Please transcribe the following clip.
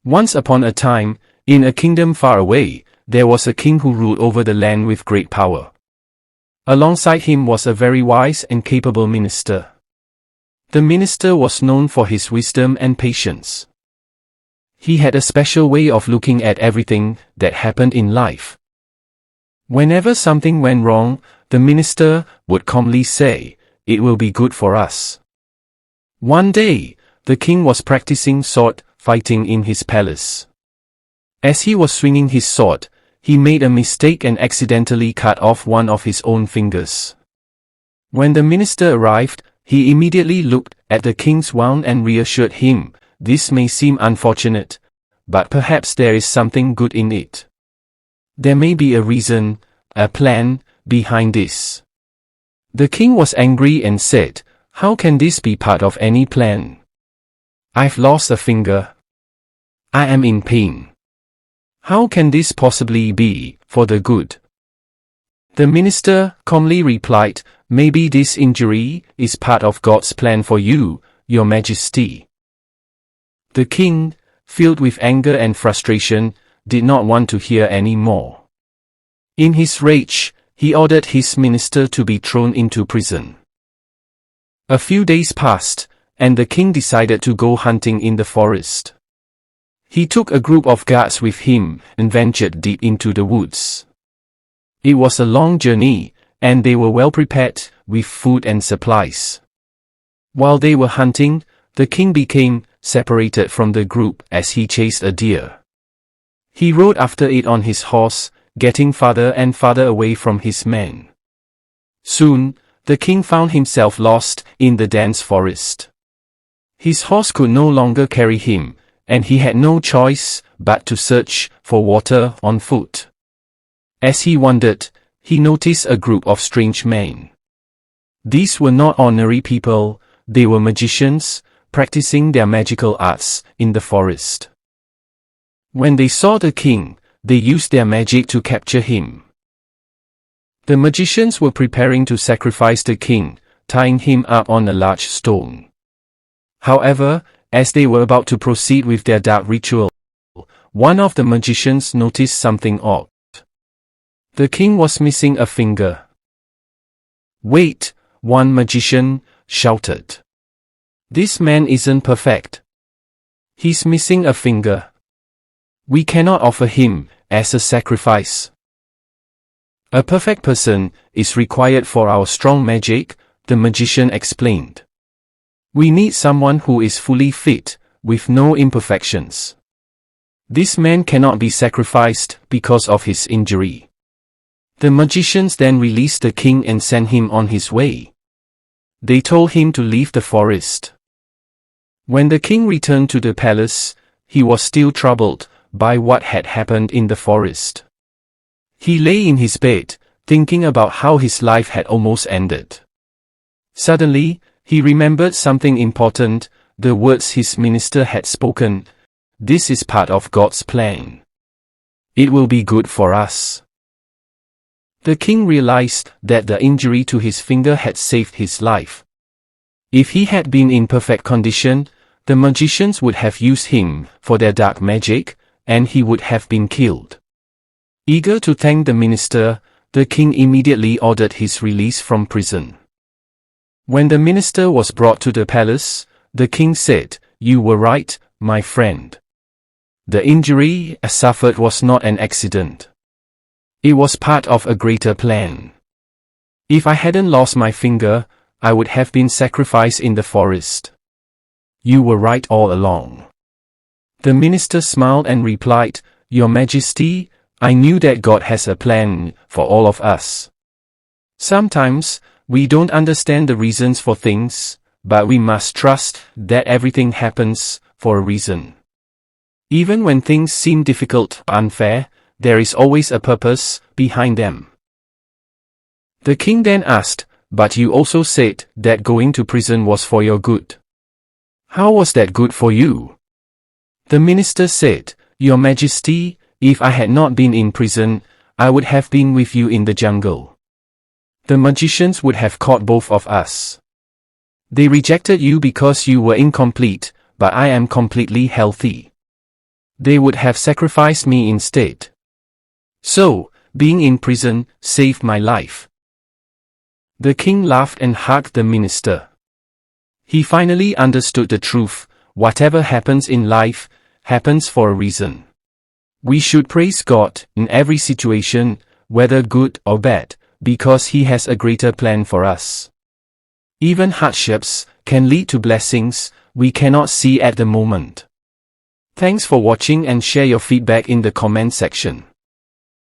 Once upon a time, in a kingdom far away, there was a king who ruled over the land with great power. Alongside him was a very wise and capable minister. The minister was known for his wisdom and patience. He had a special way of looking at everything that happened in life. Whenever something went wrong, the minister would calmly say, "It will be good for us." One day, the king was practicing sword fighting in his palace. As he was swinging his sword, he made a mistake and accidentally cut off one of his own fingers. When the minister arrived, he immediately looked at the king's wound and reassured him, "This may seem unfortunate, but perhaps there is something good in it. There may be a reason, a plan, behind this." The king was angry and said, "How can this be part of any plan? I've lost a finger. I am in pain. How can this possibly be for the good?" The minister calmly replied, "Maybe this injury is part of God's plan for you, Your Majesty." The king, filled with anger and frustration, did not want to hear any more. In his rage, he ordered his minister to be thrown into prison. A few days passed, and the king decided to go hunting in the forest. He took a group of guards with him and ventured deep into the woods. It was a long journey, and they were well prepared with food and supplies. While they were hunting, the king became separated from the group as he chased a deer. He rode after it on his horse, getting farther and farther away from his men. Soon, the king found himself lost in the dense forest. His horse could no longer carry him, and he had no choice but to search for water on foot. As he wandered, he noticed a group of strange men. These were not ordinary people, they were magicians, practicing their magical arts in the forest. When they saw the king, they used their magic to capture him. The magicians were preparing to sacrifice the king, tying him up on a large stone. However, as they were about to proceed with their dark ritual, one of the magicians noticed something odd. The king was missing a finger. "Wait," one magician shouted. "This man isn't perfect. He's missing a finger. We cannot offer him as a sacrifice. A perfect person is required for our strong magic," the magician explained. "We need someone who is fully fit, with no imperfections. This man cannot be sacrificed because of his injury." The magicians then released the king and sent him on his way. They told him to leave the forest. When the king returned to the palace, he was still troubled by what had happened in the forest. He lay in his bed, thinking about how his life had almost ended. Suddenly, he remembered something important, the words his minister had spoken. "This is part of God's plan. It will be good for us." The king realized that the injury to his finger had saved his life. If he had been in perfect condition, the magicians would have used him for their dark magic, and he would have been killed. Eager to thank the minister, the king immediately ordered his release from prison. When the minister was brought to the palace, the king said, "You were right, my friend. The injury I suffered was not an accident. It was part of a greater plan. If I hadn't lost my finger, I would have been sacrificed in the forest. You were right all along." The minister smiled and replied, "Your Majesty, I knew that God has a plan for all of us. Sometimes, we don't understand the reasons for things, but we must trust that everything happens for a reason. Even when things seem difficult or unfair, there is always a purpose behind them." The king then asked, "But you also said that going to prison was for your good. How was that good for you?" The minister said, "Your Majesty, if I had not been in prison, I would have been with you in the jungle. The magicians would have caught both of us. They rejected you because you were incomplete, but I am completely healthy. they would have sacrificed me instead. So, being in prison saved my life." The king laughed and hugged the minister. He finally understood the truth: whatever happens in life, happens for a reason. We should praise God in every situation, whether good or bad, because He has a greater plan for us. Even hardships can lead to blessings we cannot see at the moment. Thanks for watching and share your feedback in the comment section.